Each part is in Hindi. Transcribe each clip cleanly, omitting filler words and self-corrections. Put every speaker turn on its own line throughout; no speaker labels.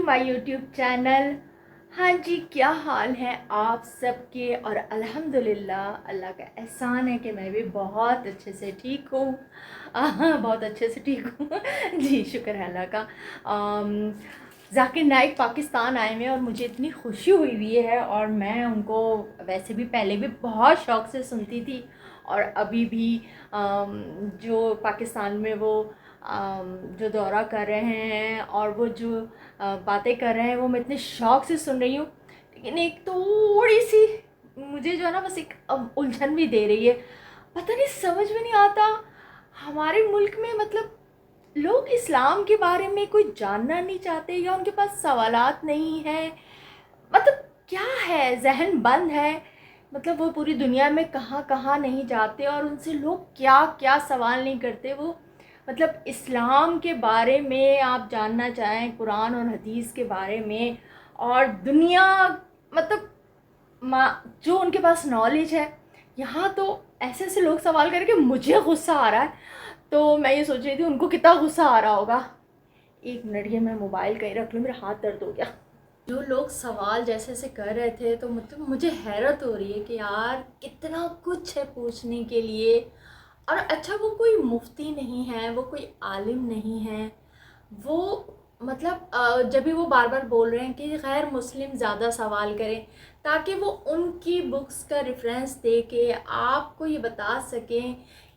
My YouTube channel. हाँ जी, क्या हाल है आप सबके। और अल्हम्दुलिल्लाह अल्लाह का एहसान है कि मैं भी बहुत अच्छे से ठीक हूँ। बहुत अच्छे से ठीक हूँ। जी शुक्र है अल्लाह का। जाकिर नाइक पाकिस्तान आए हुए हैं और मुझे इतनी खुशी हुई है। और मैं उनको वैसे भी पहले भी बहुत शौक़ से सुनती थी और अभी भी जो पाकिस्तान में वो जो दौरा कर रहे हैं और वो जो बातें कर रहे हैं वो मैं इतने शौक़ से सुन रही हूँ। लेकिन एक थोड़ी सी मुझे जो है ना बस एक उलझन भी दे रही है। पता नहीं, समझ में नहीं आता हमारे मुल्क में मतलब लोग इस्लाम के बारे में कोई जानना नहीं चाहते या उनके पास सवालात नहीं है। मतलब क्या है, जहन बंद है। मतलब वो पूरी दुनिया में कहाँ कहाँ नहीं जाते और उनसे लोग क्या क्या सवाल नहीं करते। वो मतलब इस्लाम के बारे में आप जानना चाहें, कुरान और हदीस के बारे में और दुनिया मतलब जो उनके पास नॉलेज है। यहाँ तो ऐसे ऐसे लोग सवाल करके मुझे गुस्सा आ रहा है। तो मैं ये सोच रही थी उनको कितना गुस्सा आ रहा होगा। एक मिनट, ये मैं मोबाइल कहीं रख लूँ, मेरा हाथ दर्द हो गया। जो लोग सवाल जैसे ऐसे कर रहे थे तो मतलब मुझे हैरत हो रही है कि यार कितना कुछ है पूछने के लिए। और अच्छा, वो कोई मुफ्ती नहीं है, वो कोई आलिम नहीं है। वो मतलब जब भी वो बार बार बोल रहे हैं कि गैर मुस्लिम ज़्यादा सवाल करें ताकि वो उनकी बुक्स का रेफरेंस दे के आपको ये बता सकें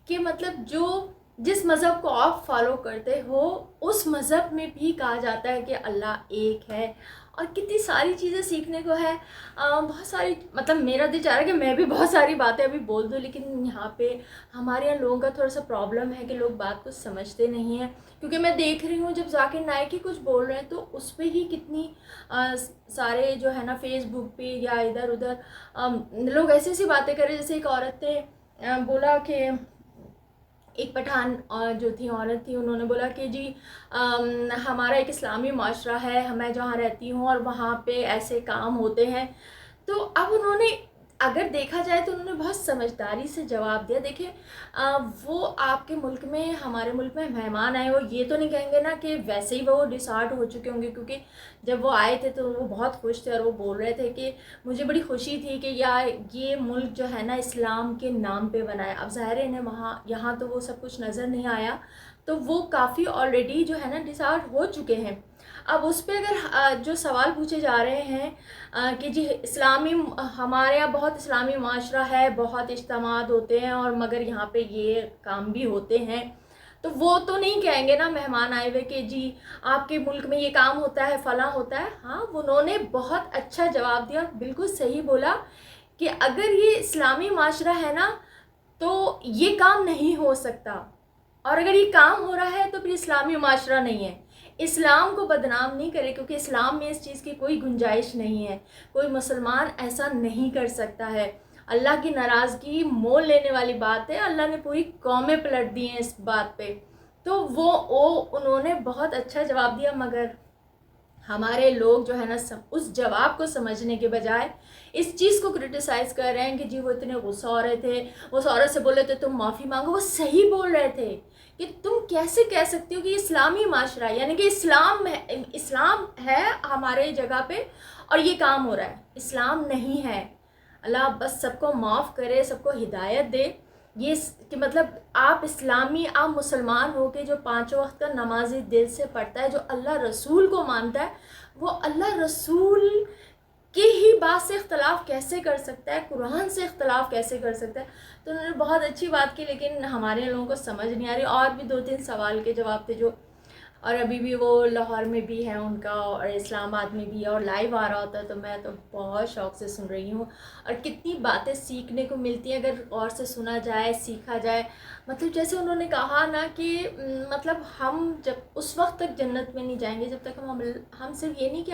कि मतलब जो जिस मज़हब को आप फॉलो करते हो उस मज़हब में भी कहा जाता है कि अल्लाह एक है। और कितनी सारी चीज़ें सीखने को है। बहुत सारी मतलब मेरा दिल चाह रहा है कि मैं भी बहुत सारी बातें अभी बोल दूँ, लेकिन यहाँ पे हमारे यहाँ लोगों का थोड़ा सा प्रॉब्लम है कि लोग बात को समझते नहीं हैं। क्योंकि मैं देख रही हूँ जब जाकिर नाइक ही कुछ बोल रहे हैं तो उस पर ही कितनी सारे जो है ना फेसबुक पे या इधर उधर लोग ऐसी ऐसी बातें कर रहे हैं। जैसे एक औरत ने बोला कि एक पठान और जो थी औरत थी, उन्होंने बोला कि जी हमारा एक इस्लामी माशरा है, मैं जहाँ रहती हूँ और वहाँ पे ऐसे काम होते हैं। तो अब उन्होंने अगर देखा जाए तो उन्होंने बहुत समझदारी से जवाब दिया। देखिए वो आपके मुल्क में, हमारे मुल्क में मेहमान आए, वो ये तो नहीं कहेंगे ना कि वैसे ही वो डिसहार्ट हो चुके होंगे। क्योंकि जब वो आए थे तो वो बहुत खुश थे और वो बोल रहे थे कि मुझे बड़ी खुशी थी कि यार ये मुल्क जो है ना इस्लाम के नाम पे बना है। अब ज़ाहिर है इन्हें वहाँ यहाँ तो वो सब कुछ नज़र नहीं आया, तो वो काफ़ी ऑलरेडी जो है ना डिसहार्ट हो चुके हैं। अब उस पर अगर जो सवाल पूछे जा रहे हैं कि जी इस्लामी, हमारे यहाँ बहुत इस्लामी माशरा है, बहुत इज्तिमात होते हैं और मगर यहाँ पे ये काम भी होते हैं, तो वो तो नहीं कहेंगे ना मेहमान आए हुए कि जी आपके मुल्क में ये काम होता है, फला होता है। हाँ, उन्होंने बहुत अच्छा जवाब दिया, बिल्कुल सही बोला कि अगर ये इस्लामी माशरा है ना तो ये काम नहीं हो सकता, और अगर ये काम हो रहा है तो फिर इस्लामी माशरा नहीं है। इस्लाम को बदनाम नहीं करे क्योंकि इस्लाम में इस चीज़ की कोई गुंजाइश नहीं है। कोई मुसलमान ऐसा नहीं कर सकता है। अल्लाह की नाराज़गी मोल लेने वाली बात है। अल्लाह ने पूरी कौमें पलट दी हैं इस बात पे। तो वो उन्होंने बहुत अच्छा जवाब दिया, मगर हमारे लोग जो है ना उस जवाब को समझने के बजाय इस चीज़ को क्रिटिसाइज़ कर रहे हैं कि जी वो इतने गुस्सा हो रहे थे, उस औरत से बोले थे तुम माफ़ी मांगो। वो सही बोल रहे थे कि तुम कैसे कह सकती हो कि इस्लामी माशरा है, यानी कि इस्लाम है हमारे जगह पे और ये काम हो रहा है। इस्लाम नहीं है। अल्लाह बस सबको माफ़ करे, सबको हिदायत दे। ये कि मतलब आप इस्लामी, आप मुसलमान हो के जो पाँचों वक्त का नमाज़ी दिल से पढ़ता है, जो अल्लाह रसूल को मानता है, वो अल्लाह रसूल की ही बात से इख्तलाफ कैसे कर सकता है, कुरान से इख्तलाफ कैसे कर सकता है। तो उन्होंने बहुत अच्छी बात की, लेकिन हमारे लोगों को समझ नहीं आ रही। और भी दो तीन सवाल के जवाब थे जो, और अभी भी वो लाहौर में भी है उनका और इस्लामाबाद में भी है और लाइव आ रहा होता है, तो मैं तो बहुत शौक़ से सुन रही हूँ। और कितनी बातें सीखने को मिलती हैं अगर और से सुना जाए, सीखा जाए। मतलब जैसे उन्होंने कहा ना कि मतलब हम जब उस वक्त तक जन्नत में नहीं जाएंगे जब तक हम सिर्फ ये नहीं कि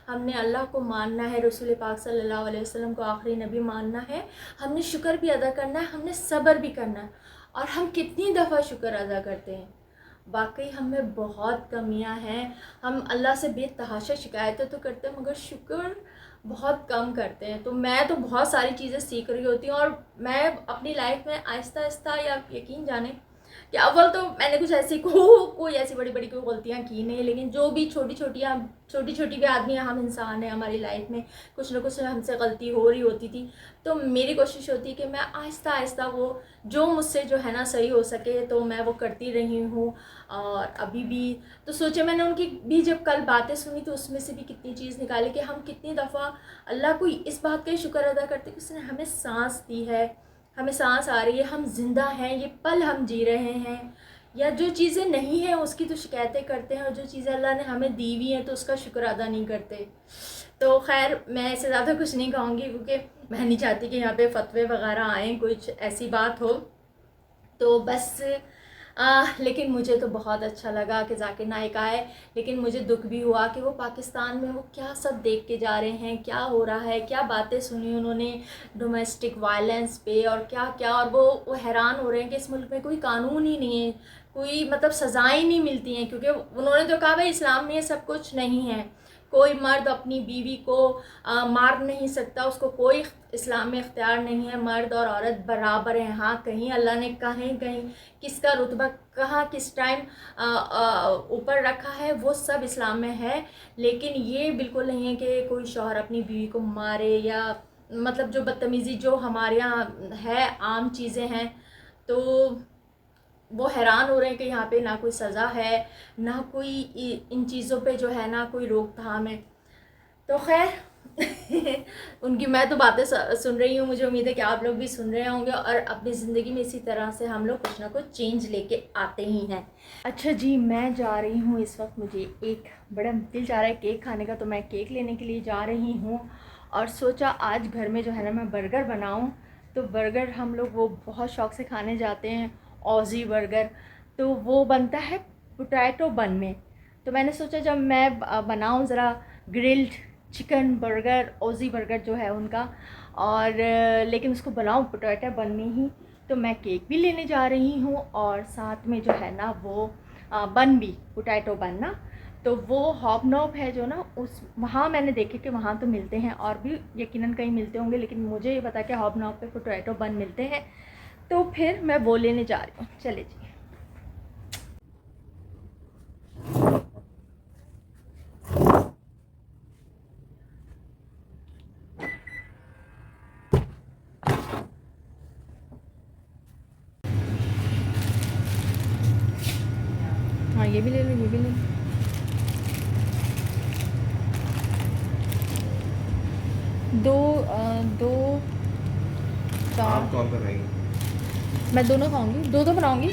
हमने अल्लाह को मानना है, रसूल पाक सल्लल्लाहु अलैहि वसल्लम को आखिरी नबी मानना है, हमने शुक्र भी अदा करना है, हमने सब्र भी करना है। और हम कितनी दफ़ा शुक्र अदा करते हैं। वाकई हमें बहुत कमियां हैं। हम अल्लाह से बेतहाशा शिकायतें तो करते हैं मगर शुक्र बहुत कम करते हैं। तो मैं तो बहुत सारी चीज़ें सीख रही होती हूँ और मैं अपनी लाइफ में आहिस्ता आहिस्ता, या यकीन जाने कि अव्वल तो मैंने कुछ ऐसी कोई ऐसी बड़ी बड़ी कोई गलतियाँ की नहीं, लेकिन जो भी छोटी छोटी भी आदमी हम इंसान हैं, हमारी लाइफ में कुछ ना कुछ हमसे गलती हो रही होती थी। तो मेरी कोशिश होती है कि मैं आहिस्ता आहिस्ता वो जो मुझसे जो है ना सही हो सके तो मैं वो करती रही हूँ। और अभी भी तो सोचे मैंने उनकी भी जब कल बातें सुनी तो उसमें से भी कितनी चीज़ निकाली कि हम कितनी दफ़ा अल्लाह को इस बात का ही शुक्र अदा करते कि उसने हमें सांस दी है, हमें सांस आ रही है, हम जिंदा हैं, ये पल हम जी रहे हैं। या जो चीज़ें नहीं हैं उसकी तो शिकायतें करते हैं, और जो चीज़ें अल्लाह ने हमें दी हुई हैं तो उसका शुक्र अदा नहीं करते। तो खैर मैं ऐसे ज़्यादा कुछ नहीं कहूँगी, क्योंकि मैं नहीं चाहती कि यहाँ पे फतवे वगैरह आएँ, कुछ ऐसी बात हो। तो बस लेकिन मुझे तो बहुत अच्छा लगा कि जाकिर नाइक आए, लेकिन मुझे दुख भी हुआ कि वो पाकिस्तान में वो क्या सब देख के जा रहे हैं, क्या हो रहा है, क्या बातें सुनी उन्होंने डोमेस्टिक वायलेंस पे और क्या क्या, और वो हैरान हो रहे हैं कि इस मुल्क में कोई कानून ही नहीं है, कोई मतलब सज़ाएं नहीं मिलती हैं, क्योंकि उन्होंने तो कहा भाई इस्लाम में ये सब कुछ नहीं है, कोई मर्द अपनी बीवी को मार नहीं सकता, उसको कोई इस्लाम में इख्तियार नहीं है, मर्द और औरत बराबर हैं। हाँ, कहीं अल्लाह ने कहीं कहीं किसका रुतबा कहाँ किस टाइम ऊपर रखा है वो सब इस्लाम में है, लेकिन ये बिल्कुल नहीं है कि कोई शौहर अपनी बीवी को मारे, या मतलब जो बदतमीज़ी जो हमारे यहाँ है आम चीज़ें हैं। तो वो हैरान हो रहे हैं कि यहाँ पे ना कोई सज़ा है, ना कोई इन चीज़ों पे जो है ना कोई रोकथाम है। तो खैर उनकी मैं तो बातें सुन रही हूँ, मुझे उम्मीद है कि आप लोग भी सुन रहे होंगे, और अपनी ज़िंदगी में इसी तरह से हम लोग कुछ ना कुछ चेंज लेके आते ही हैं। अच्छा जी, मैं जा रही हूँ इस वक्त, मुझे एक बड़ा दिल चाह रहा है केक खाने का, तो मैं केक लेने के लिए जा रही हूँ। और सोचा आज घर में जो है ना मैं बर्गर बनाऊँ। तो बर्गर हम लोग वो बहुत शौक़ से खाने जाते हैं, ऑज़ी बर्गर। तो वो बनता है पोटैटो बन में। तो मैंने सोचा जब मैं बनाऊँ ज़रा ग्रिल्ड चिकन बर्गर, ऑज़ी बर्गर जो है उनका, और लेकिन उसको बनाऊँ पोटैटो बन में ही। तो मैं केक भी लेने जा रही हूँ, और साथ में जो है ना वो बन भी पोटैटो बन ना, तो वो हॉबनॉब है जो ना उस वहाँ मैंने देखे कि वहाँ तो मिलते हैं, और भी यकीनन कहीं मिलते होंगे, लेकिन मुझे ये पता कि हॉबनॉब पे पोटैटो बन मिलते हैं। तो फिर मैं वो लेने जा रही हूँ, चले जी। हाँ, ये भी ले लो, ये भी ले लो। दो चार।
आप कौन सा खाएंगे?
मैं दोनों खाऊंगी, दो तो बनाऊंगी,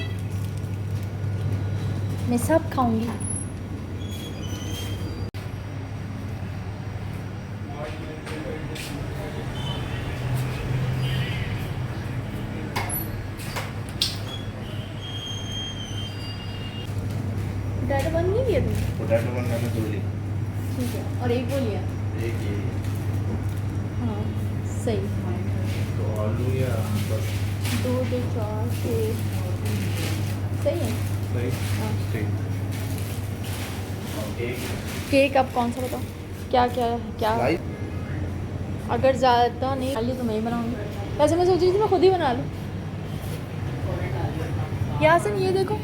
मैं सब खाऊंगी। पोटैटो बन नहीं लिया तुम?
पोटैटो बन मैंने दो ली।
ठीक है, और एक वो लिया।
एक ये
हाँ सही।
तो आलू या बस?
दो दो चार छः, सही है।
सही।
हाँ।
ठीक। एक
केक अब कौन सा बताओ, क्या क्या क्या?
स्लाइस।
अगर ज़्यादा नहीं खाली तो मैं ही बनाऊंगी, वैसे मैं सोच रही थी मैं खुद ही बना लूँ। यासिन ये देखो,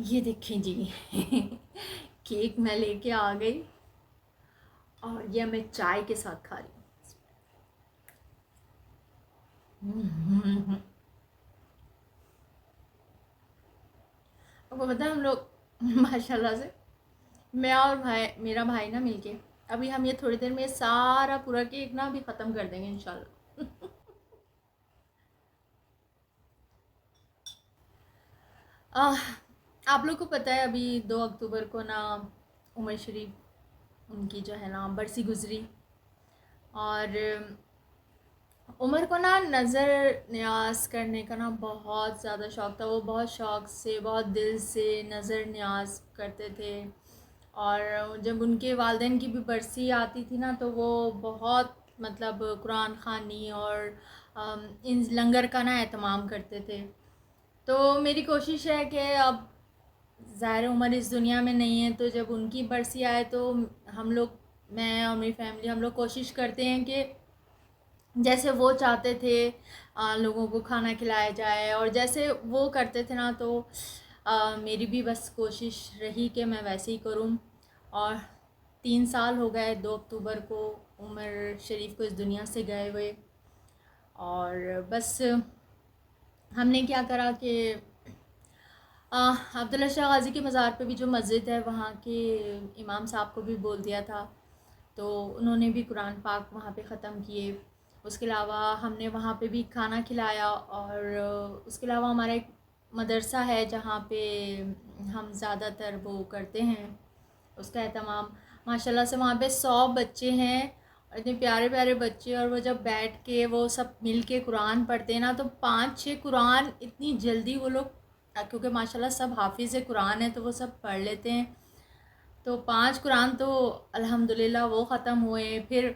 ये देखें जी केक मैं लेके आ गई, और ये मैं चाय के साथ खा रही हूँ। आपको पता है हम लोग माशाल्लाह से, मैं और मेरा भाई ना मिलके अभी हम ये थोड़ी देर में सारा पूरा केक ना अभी ख़त्म कर देंगे इंशाल्लाह। आप लोग को पता है अभी 2 अक्टूबर को ना उमर शरीफ उनकी जो है ना बरसी गुज़री, और उमर को ना नज़र न्याज करने का ना बहुत ज़्यादा शौक़ था। वो बहुत शौक़ से, बहुत दिल से नज़र न्याज करते थे। और जब उनके वालिदैन की भी बरसी आती थी ना, तो वो बहुत मतलब कुरान ख़वानी और इन लंगर का ना एहतमाम करते थे। तो मेरी कोशिश है कि अब ज़ाहिर उमर इस दुनिया में नहीं है, तो जब उनकी बरसी आए तो हम लोग, मैं और मेरी फैमिली, हम लोग कोशिश करते हैं कि जैसे वो चाहते थे लोगों को खाना खिलाया जाए, और जैसे वो करते थे ना, तो मेरी भी बस कोशिश रही कि मैं वैसे ही करूं। और 3 साल हो गए, 2 अक्टूबर को उमर शरीफ को इस दुनिया से गए हुए। और बस हमने क्या करा कि अब्दुल्ला शाह गाज़ी के मज़ार पे भी जो मस्जिद है, वहाँ के इमाम साहब को भी बोल दिया था, तो उन्होंने भी कुरान पाक वहाँ पे ख़त्म किए। उसके अलावा हमने वहाँ पे भी खाना खिलाया। और उसके अलावा हमारा एक मदरसा है जहाँ पे हम ज़्यादातर वो करते हैं उसका एहतमाम। माशाल्लाह से वहाँ पे 100 बच्चे हैं, और इतने प्यारे प्यारे बच्चे। और वो जब बैठ के वो सब मिल के कुरान पढ़ते हैं ना, तो 5-6 कुरान इतनी जल्दी वो लोग, क्योंकि माशाल्लाह सब हाफिज़ कुरान है, तो वो सब पढ़ लेते हैं। तो 5 कुरान तो अल्हम्दुलिल्लाह वो ख़त्म हुए। फिर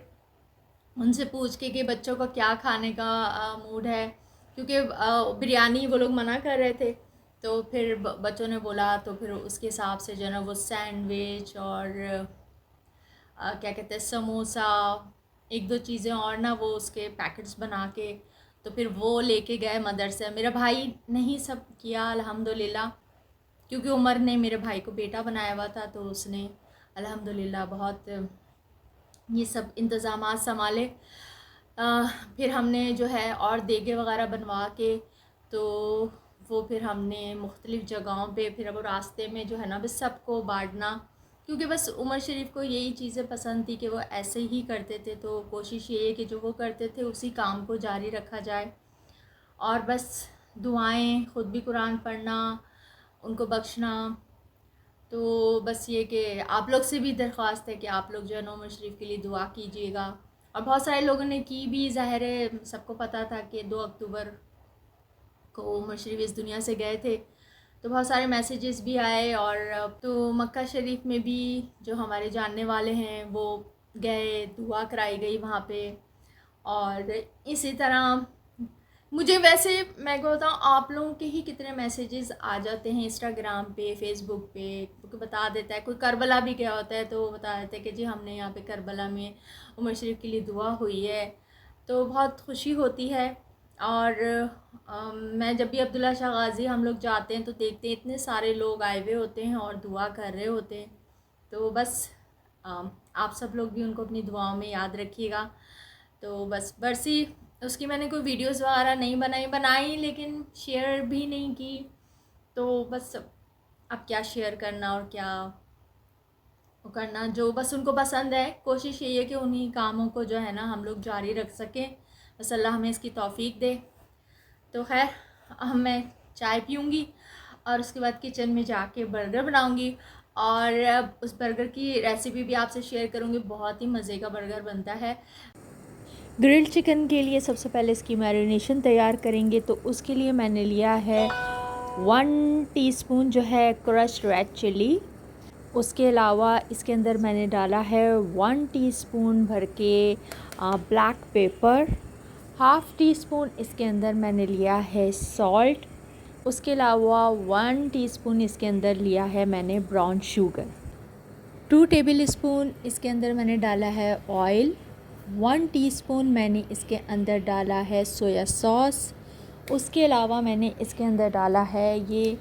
उनसे पूछ के कि बच्चों का क्या खाने का मूड है, क्योंकि बिरयानी वो लोग मना कर रहे थे। तो फिर बच्चों ने बोला, तो फिर उसके हिसाब से जो है ना वो सैंडविच और क्या कहते हैं समोसा, एक दो चीज़ें और ना वो उसके पैकेट्स बना के, तो फिर वो लेके गए मदरसे। मेरा भाई नहीं सब किया अल्हम्दुलिल्लाह, क्योंकि उमर ने मेरे भाई को बेटा बनाया हुआ था, तो उसने अल्हम्दुलिल्लाह बहुत ये सब इंतज़ामात संभाले। फिर हमने जो है और देगे वगैरह बनवा के, तो वो फिर हमने मुख्तलिफ़ जगहों पे, फिर अब रास्ते में जो है ना बस सबको बांटना, क्योंकि बस उमर शरीफ को यही चीज़ें पसंद थी कि वो ऐसे ही करते थे। तो कोशिश ये है कि जो वो करते थे उसी काम को जारी रखा जाए। और बस दुआएं, ख़ुद भी कुरान पढ़ना, उनको बख्शना। तो बस ये कि आप लोग से भी दरख्वास्त है कि आप लोग जो है ना उमर शरीफ के लिए दुआ कीजिएगा। और बहुत सारे लोगों ने की भी, ज़ाहिर है सबको पता था कि 2 अक्टूबर को उमर शरीफ इस दुनिया से गए थे, तो बहुत सारे मैसेजेस भी आए। और तो मक्का शरीफ में भी जो हमारे जानने वाले हैं वो गए, दुआ कराई गई वहाँ पे। और इसी तरह मुझे, वैसे मैं को बताऊँ, आप लोगों के ही कितने मैसेजेस आ जाते हैं इंस्टाग्राम पे, फेसबुक पे, क्योंकि बता देता है, कोई करबला भी गया होता है तो बता देता है कि जी हमने यहाँ पे करबला में उमर शरीफ के लिए दुआ हुई है। तो बहुत खुशी होती है। और मैं जब भी अब्दुल्ला शाह गाज़ी हम लोग जाते हैं तो देखते हैं इतने सारे लोग आए हुए होते हैं और दुआ कर रहे होते हैं। तो बस आप सब लोग भी उनको अपनी दुआओं में याद रखिएगा। तो बस बरसी, उसकी मैंने कोई वीडियोस वगैरह नहीं बनाई, लेकिन शेयर भी नहीं की। तो बस अब क्या शेयर करना और क्या वो करना, जो बस उनको पसंद है। कोशिश यही है कि उन्हीं कामों को जो है ना हम लोग जारी रख सकें। बस अल्लाह हमें इसकी तौफीक दे। तो खैर, अब मैं चाय पीऊँगी और उसके बाद किचन में जाके बर्गर बनाऊँगी, और अब उस बर्गर की रेसिपी भी आपसे शेयर करूँगी। बहुत ही मज़े का बर्गर बनता है। ग्रिल्ड चिकन के लिए सबसे पहले इसकी मैरिनेशन तैयार करेंगे, तो उसके लिए मैंने लिया है 1 टीस्पून जो है क्रश्ड रेड चिली। उसके अलावा इसके अंदर मैंने डाला है 1 टीस्पून भर के black pepper. Half tea spoon इसके अंदर मैंने लिया है सॉल्ट। उसके अलावा 1 टीस्पून इसके अंदर लिया है मैंने ब्राउन शुगर। 2 टेबल स्पून इसके अंदर मैंने डाला है ऑयल। 1 टीस्पून मैंने इसके अंदर डाला है सोया सॉस। उसके अलावा मैंने इसके अंदर डाला है ये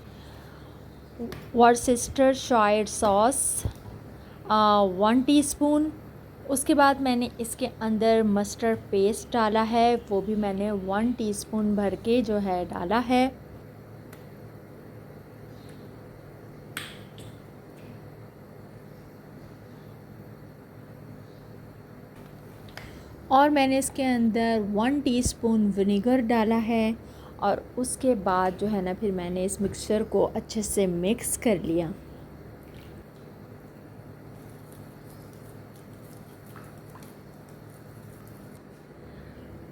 वर्सेस्टरशायर सॉस 1 टीस्पून। उसके बाद मैंने इसके अंदर मस्टर्ड पेस्ट डाला है, वो भी मैंने 1 टीस्पून भर के जो है डाला है। और मैंने इसके अंदर 1 टीस्पून विनेगर डाला है। और उसके बाद जो है ना फिर मैंने इस मिक्सचर को अच्छे से मिक्स कर लिया।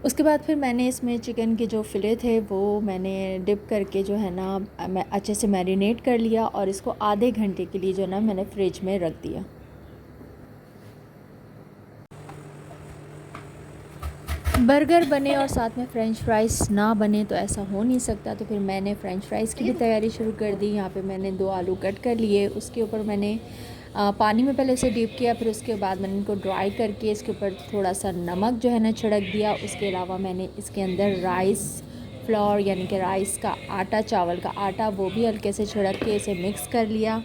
उसके बाद फिर मैंने इसमें चिकन के जो फ़िले थे वो मैंने डिप करके जो है ना मैं अच्छे से मैरिनेट कर लिया और इसको आधे घंटे के लिए जो है ना मैंने फ्रिज में रख दिया। बर्गर बने और साथ में फ़्रेंच फ्राइज़ ना बने तो ऐसा हो नहीं सकता, तो फिर मैंने फ़्रेंच फ्राइज़ की भी तैयारी शुरू कर दी। यहाँ पे मैंने 2 आलू कट कर लिए, उसके ऊपर मैंने पानी में पहले इसे डीप किया, फिर उसके बाद मैंने इनको ड्राई करके इसके ऊपर थोड़ा सा नमक जो है ना छिड़क दिया। उसके अलावा मैंने इसके अंदर राइस फ्लोर यानी कि राइस का आटा, चावल का आटा, वो भी हल्के से छिड़क के इसे मिक्स कर लिया।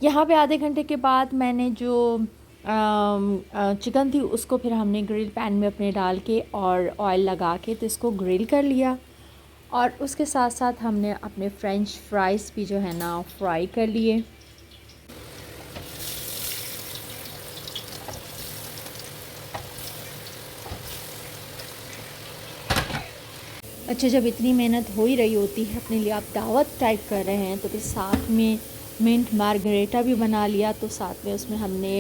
यहाँ पे आधे घंटे के बाद मैंने जो चिकन थी उसको फिर हमने ग्रिल पैन में अपने डाल के और ऑयल लगा के तो इसको ग्रिल कर लिया, और उसके साथ साथ हमने अपने फ़्रेंच फ्राइज़ भी जो है ना फ्राई कर लिए। अच्छा, जब इतनी मेहनत हो ही रही होती है, अपने लिए आप दावत टाइप कर रहे हैं, तो फिर साथ में मिंट मार्गरेटा भी बना लिया। तो साथ में उसमें हमने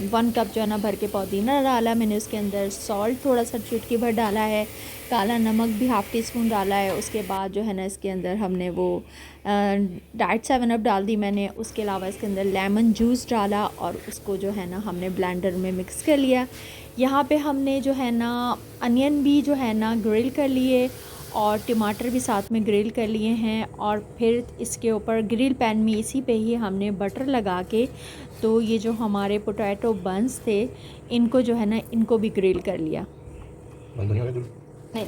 1 कप जो है ना भर के पुदीना डाला। मैंने उसके अंदर सॉल्ट थोड़ा सा चुटकी भर डाला है, काला नमक भी हाफ़ टी स्पून डाला है। उसके बाद जो है ना इसके अंदर हमने वो डाइट 7 अप डाल दी मैंने। उसके अलावा इसके अंदर लेमन जूस डाला और उसको जो है ना हमने ब्लेंडर में मिक्स कर लिया। यहाँ पे हमने जो है ना अनियन भी जो है ना ग्रिल कर लिए और टमाटर भी साथ में ग्रिल कर लिए हैं, और फिर इसके ऊपर ग्रिल पैन में इसी पे ही हमने बटर लगा के तो ये जो हमारे पोटैटो बंस थे इनको जो है ना इनको भी ग्रिल कर लिया। नहीं,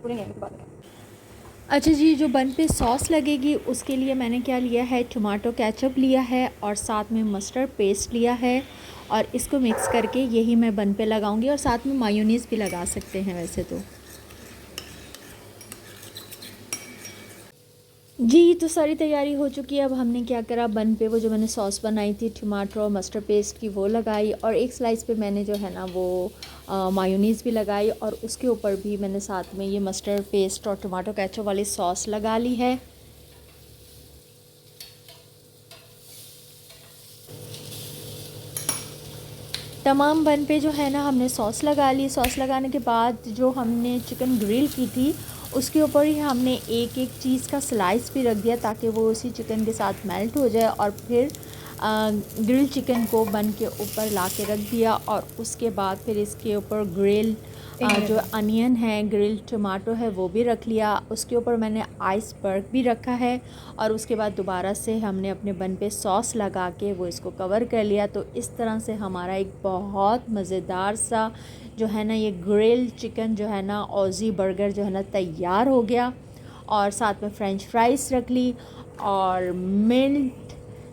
पूरे नहीं, बाद में। अच्छा जी, जो बन पे सॉस लगेगी उसके लिए मैंने क्या लिया है, टमाटो केचप लिया है और साथ में मस्टर्ड पेस्ट लिया है, और इसको मिक्स करके यही मैं बन पे लगाऊंगी, और साथ में मायोनीज़ भी लगा सकते हैं वैसे तो। जी, तो सारी तैयारी हो चुकी है। अब हमने क्या करा, बन पे वो जो मैंने सॉस बनाई थी टमाटो और मस्टर्ड पेस्ट की वो लगाई, और एक स्लाइस पे मैंने जो है ना वो मायोनीज़ भी लगाई, और उसके ऊपर भी मैंने साथ में ये मस्टर्ड पेस्ट और टमाटो केचप वाली सॉस लगा ली है। तमाम बन पे जो है ना हमने सॉस लगा ली। सॉस लगाने के बाद जो हमने चिकन ग्रिल की थी उसके ऊपर ही हमने एक एक चीज़ का स्लाइस भी रख दिया ताकि वो उसी चिकन के साथ मेल्ट हो जाए, और फिर ग्रिल चिकन को बन के ऊपर ला के रख दिया, और उसके बाद फिर इसके ऊपर ग्रिल जो अनियन है, ग्रिल टमाटो है, वो भी रख लिया। उसके ऊपर मैंने आइसबर्ग भी रखा है, और उसके बाद दोबारा से हमने अपने बन पे सॉस लगा के वो इसको कवर कर लिया। तो इस तरह से हमारा एक बहुत मज़ेदार सा जो है ना ये ग्रिल चिकन जो है ना ऑज़ी बर्गर जो है ना तैयार हो गया, और साथ में फ़्रेंच फ्राइज़ रख ली और मिंट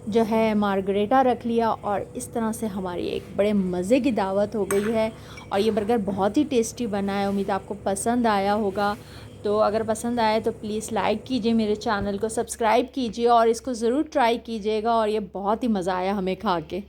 जो है मार्गरेटा रख लिया, और इस तरह से हमारी एक बड़े मज़े की दावत हो गई है। और ये बर्गर बहुत ही टेस्टी बना है, उम्मीद आपको पसंद आया होगा। तो अगर पसंद आए तो प्लीज़ लाइक कीजिए, मेरे चैनल को सब्सक्राइब कीजिए और इसको ज़रूर ट्राई कीजिएगा, और ये बहुत ही मज़ा आया हमें खा के।